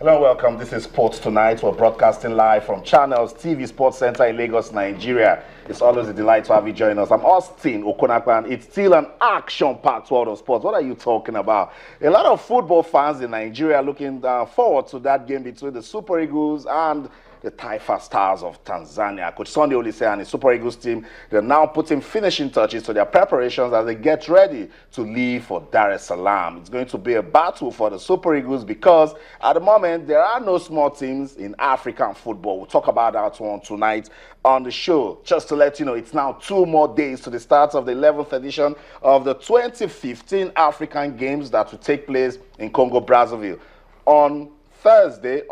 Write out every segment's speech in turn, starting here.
Hello and welcome. This is Sports Tonight. We're broadcasting live from Channels TV Sports Center in Lagos, Nigeria. It's always a delight to have you join us. I'm Austin Okonakwa, and it's still an action-packed world of sports. What are you talking about? A lot of football fans in Nigeria are looking forward to that game between the Super Eagles and the Taifa Stars of Tanzania. Coach Sunday Olise and his Super Eagles team, they're now putting finishing touches to their preparations as they get ready to leave for Dar es Salaam. It's going to be a battle for the Super Eagles because at the moment, there are no small teams in African football. We'll talk about that one tonight on the show. Just to let you know, it's now 2 more days to the start of the 11th edition of the 2015 African Games that will take place in Congo, Brazzaville. On Friday,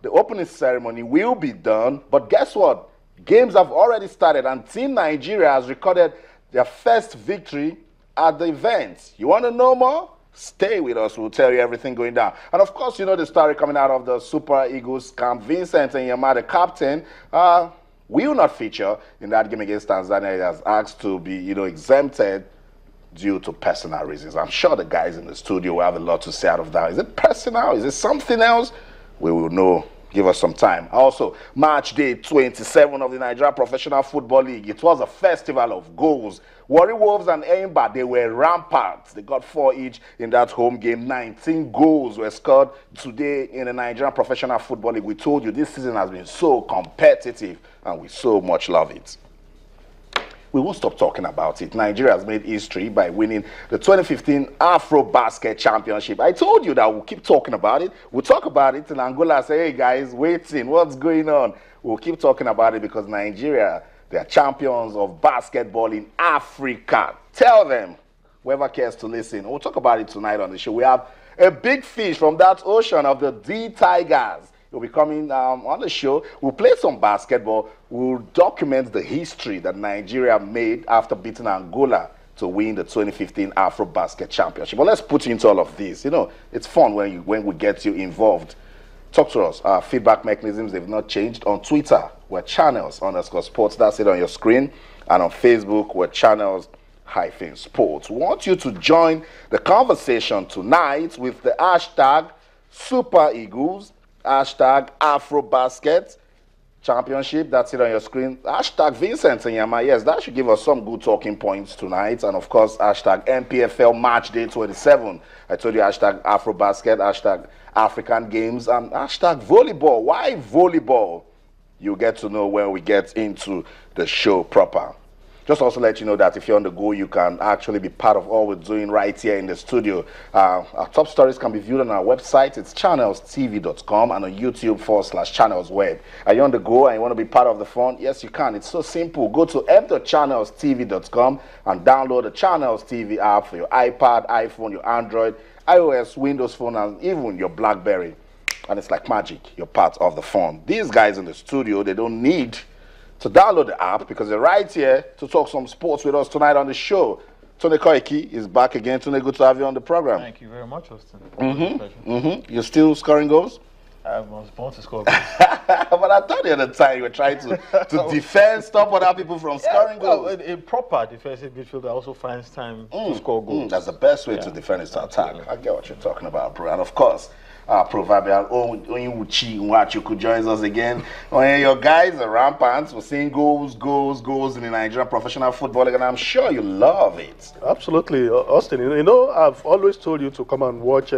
the opening ceremony will be done, but guess what? Games have already started, and Team Nigeria has recorded their first victory at the event. You want to know more? Stay with us. We'll tell you everything going down. And of course, you know the story coming out of the Super Eagles camp. Vincent Enyeama, the captain, will not feature in that game against Tanzania. He has asked to be, exempted due to personal reasons. I'm sure the guys in the studio will have a lot to say out of that. Is it personal? Is it something else? We will know. Give us some time. Also, March Day 27 of the Nigeria Professional Football League. It was a festival of goals. Warri Wolves and Enyimba, they were rampant. They got 4 each in that home game. 19 goals were scored today in the Nigeria Professional Football League. We told you this season has been so competitive, and we so much love it. We won't stop talking about it. Nigeria has made history by winning the 2015 Afro-Basket Championship. I told you that we'll keep talking about it. We'll talk about it in Angola. Say, hey guys, waiting, what's going on? We'll keep talking about it because Nigeria, they are champions of basketball in Africa. Tell them, whoever cares to listen. We'll talk about it tonight on the show. We have a big fish from that ocean of the D Tigers. He'll be coming on the show. We'll play some basketball. We'll document the history that Nigeria made after beating Angola to win the 2015 Afro-Basket Championship. But let's put into all of this. It's fun when we get you involved. Talk to us. Our feedback mechanisms, they've not changed. On Twitter, we're channels_sports. That's it on your screen. And on Facebook, we're channels-sports. We want you to join the conversation tonight with the hashtag Super Eagles, hashtag Afro-Basket Championship. That's it on your screen. Hashtag Vincent Enyeama. Yes, that should give us some good talking points tonight. And of course, hashtag MPFL Match Day 27. I told you hashtag Afro-Basket, hashtag African Games, and hashtag volleyball. Why volleyball? You'll get to know when we get into the show proper. Just also let you know that if you're on the go, you can actually be part of all we're doing right here in the studio. Our top stories can be viewed on our website. It's channelstv.com and on YouTube/channelsweb. Are you on the go and you want to be part of the fun? Yes, you can. It's so simple. Go to m.channelstv.com and download the Channels TV app for your iPad, iPhone, your Android, iOS, Windows Phone, and even your BlackBerry. And it's like magic. You're part of the fun. These guys in the studio, they don't need to download the app because they're right here to talk some sports with us tonight on the show. Tony Koiki is back again. Tony, good to have you on the program. Thank you very much, Austin. You're still scoring goals? I was born to score goals. But I thought the other time you were trying to defend, stop other people from scoring goals. A proper defensive midfielder also finds time to score goals. That's the best way to defend is to attack. I get what you're talking about, bro. And of course, proverbial Onyiwuchi joins us again. Your guys are rampant. We're seeing goals in the Nigerian Professional Football League, and I'm sure you love it. Absolutely, Austin. I've always told you to come and watch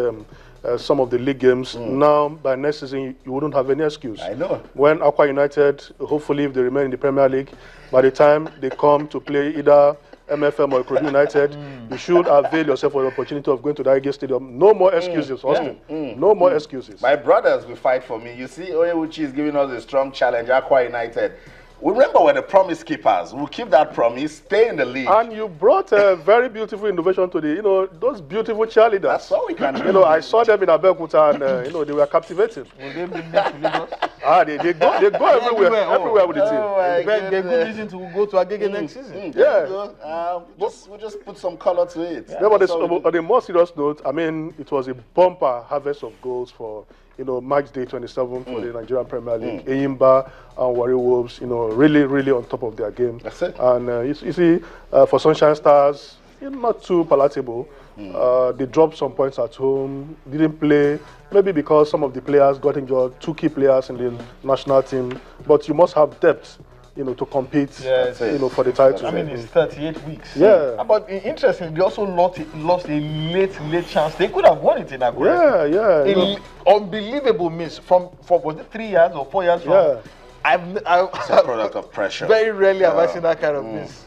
some of the league games. Now, by next season, you wouldn't have any excuse. I know. When Aqua United, hopefully, if they remain in the Premier League, by the time they come to play either MFM or Ikorodu United, you should avail yourself of the opportunity of going to the Igwe Stadium. No more excuses, Austin. No more excuses. My brothers will fight for me. You see, Onyiwuchi is giving us a strong challenge, Aqua United. Remember, we're the promise keepers. We'll keep that promise, stay in the league. And you brought a very beautiful innovation to the, those beautiful cheerleaders. That's all we can do. I saw them in Abeokuta and, they were captivating. Will they bring them to Lagos? They go everywhere with the team. They're good reason to go to Agege next season. We'll just put some color to it. Yeah, but on a more serious note, it was a bumper harvest of goals for March Day 27 for the Nigerian Premier League. Enyimba and Warri Wolves, really on top of their game. That's it. And you see, for Sunshine Stars, not too palatable. They dropped some points at home, didn't play, maybe because some of the players got injured, 2 key players in the national team. But you must have depth, to compete, for the title. I mean, it's 38 weeks. Yeah. But interesting, they also lost a late chance. They could have won it in Akure. Yeah. Unbelievable miss from was it 3 years or 4 years? Yeah. It's a product of pressure. Very rarely have I seen that kind of miss.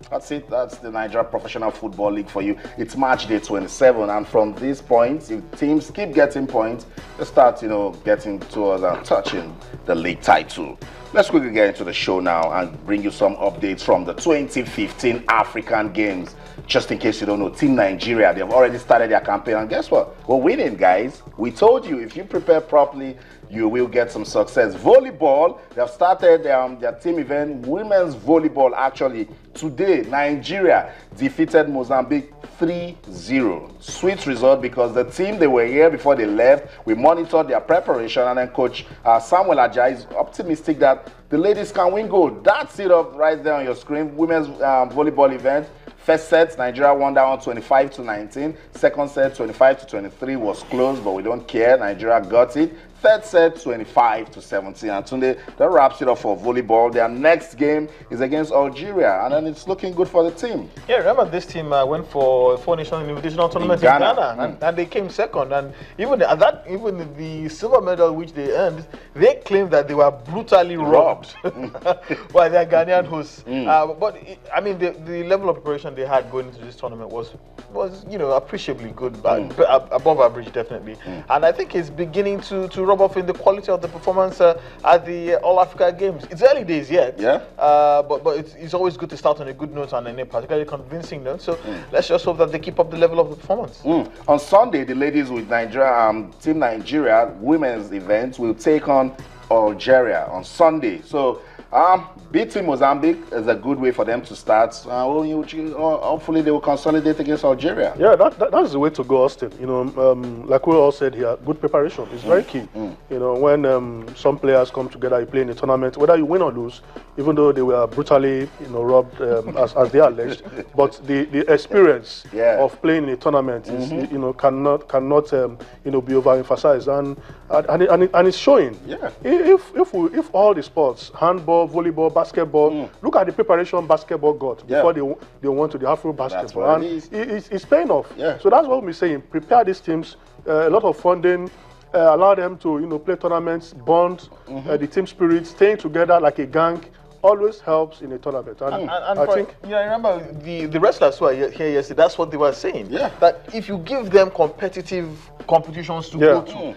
That's it. That's the Nigeria Professional Football League for you. It's March day 27, and from these points, if teams keep getting points, they start, getting towards and touching the league title. Let's quickly get into the show now and bring you some updates from the 2015 African Games. Just in case you don't know, Team Nigeria, they've already started their campaign, and guess what? We're winning, guys. We told you, if you prepare properly, you will get some success. Volleyball, they've started their team event, women's volleyball, actually. Today, Nigeria defeated Mozambique 3-0. Sweet result because the team, they were here before they left. We monitored their preparation, and then Coach Samuel Ajayi is optimistic that the ladies can win gold. That's it up right there on your screen. Women's volleyball event. First set, Nigeria won that one 25-19. Second set, 25-23 was close, but we don't care. Nigeria got it. Third set, 25-17. And today, that wraps it up for volleyball. Their next game is against Algeria, and then it's looking good for the team. Yeah, remember this team went for 4-nation invitational tournament in Ghana, and they came second. And even the silver medal which they earned, they claimed that they were brutally robbed by their Ghanaian hosts. But I mean, the level of preparation they had going into this tournament was appreciably good, above average definitely. And I think it's beginning to rub off in the quality of the performance at the All Africa Games. It's early days yet, but it's always good to start on a good note and a particularly convincing note. So let's just hope that they keep up the level of the performance. On Sunday, the ladies with Nigeria, Team Nigeria women's event will take on Algeria on Sunday. So beating Mozambique is a good way for them to start. Hopefully they will consolidate against Algeria. Yeah, that's the way to go, Austin. Like we all said here, good preparation is very key. When some players come together, you play in a tournament, whether you win or lose, even though they were brutally, robbed as they alleged, but the experience of playing in a tournament is, cannot be overemphasized, and it's showing. Yeah. If all the sports, handball, volleyball, basketball, look at the preparation basketball got before they went to the Afro basketball, and it's paying off. Yeah. So that's what we're saying. Prepare these teams, a lot of funding. Allow them to play tournaments, bond, the team spirit, staying together like a gang always helps in a tournament. And I think I remember the wrestlers who are here yesterday. That's what they were saying. Yeah. That if you give them competitive competitions to go to,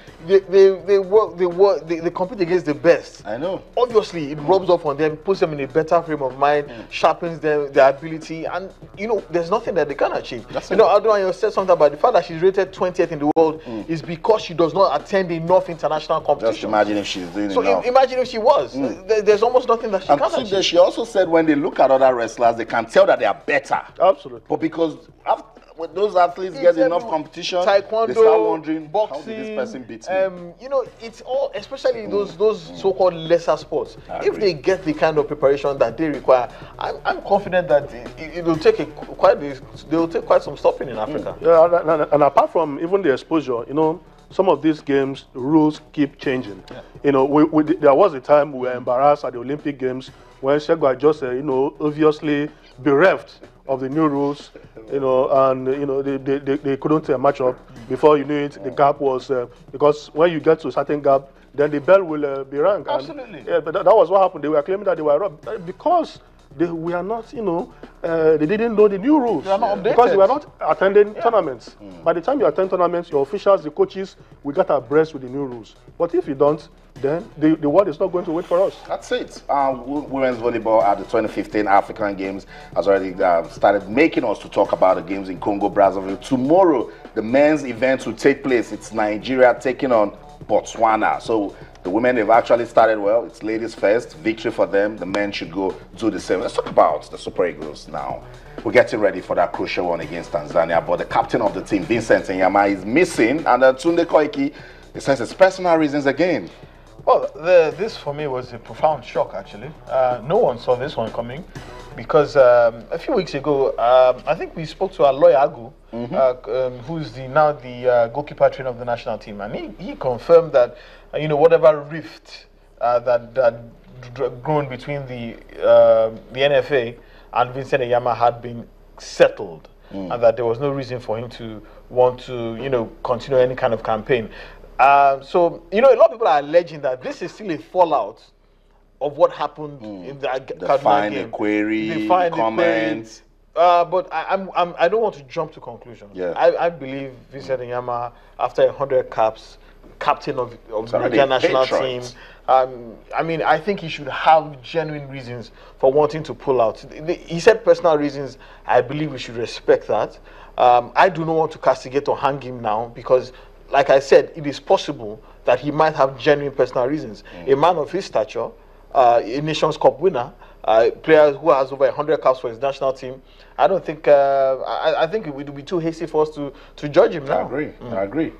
they compete against the best. I know. Obviously, it rubs off on them, puts them in a better frame of mind, sharpens their ability, and there's nothing that they can achieve. Adwan said something about the fact that she's rated 20th in the world is because she does not attend enough international competitions. Just imagine if she's doing enough. So imagine if she was. There's almost nothing that she can achieve. She also said when they look at other wrestlers, they can tell that they are better. Absolutely. But because when those athletes get enough competition, taekwondo, they start wondering, boxing, how did this person beat me? It's all, especially those so-called lesser sports. If they get the kind of preparation that they require, I'm confident that it will take they will take quite some stopping in Africa. Yeah, and apart from even the exposure, some of these games, rules keep changing. Yeah. There was a time we were embarrassed at the Olympic Games when Shegwa just, obviously bereft of the new rules, and they couldn't match up. Before you knew it, the gap was because when you get to a certain gap, then the bell will be rang. Absolutely. And, but that was what happened. They were claiming that they were robbed because we are not, they didn't know the new rules. They are not updated. Because they were not attending tournaments. By the time you attend tournaments, your officials, the coaches, we get abreast with the new rules. But if you don't, then the world is not going to wait for us. That's it. Women's volleyball at the 2015 African Games has already started making us to talk about the games in Congo, Brazzaville. Tomorrow, the men's events will take place. It's Nigeria taking on Botswana. So the women have actually started well. It's ladies first. Victory for them. The men should go do the same. Let's talk about the Super Eagles now. We're getting ready for that crucial one against Tanzania. But the captain of the team, Vincent Enyeama, is missing. And Tunde Koiki, he says it's personal reasons again. Well, this for me was a profound shock, actually. No one saw this one coming. because a few weeks ago, I think we spoke to our lawyer Agu, who's now the goalkeeper trainer of the national team, and he confirmed that whatever rift that grown between the NFA and Vincent Enyeama had been settled, and that there was no reason for him to want to continue any kind of campaign. So a lot of people are alleging that this is still a fallout of what happened in the Kaduna game. Query, comments. But I don't want to jump to conclusions. Yeah. I believe Vincent Enyeama, after 100 caps, captain of the Nigerian national team. I mean, I think he should have genuine reasons for wanting to pull out. He said personal reasons. I believe we should respect that. I do not want to castigate or hang him now because, like I said, it is possible that he might have genuine personal reasons. A man of his stature, a Nations Cup winner, player who has over 100 caps for his national team. I don't think. I think it would be too hasty for us to judge him now. I agree.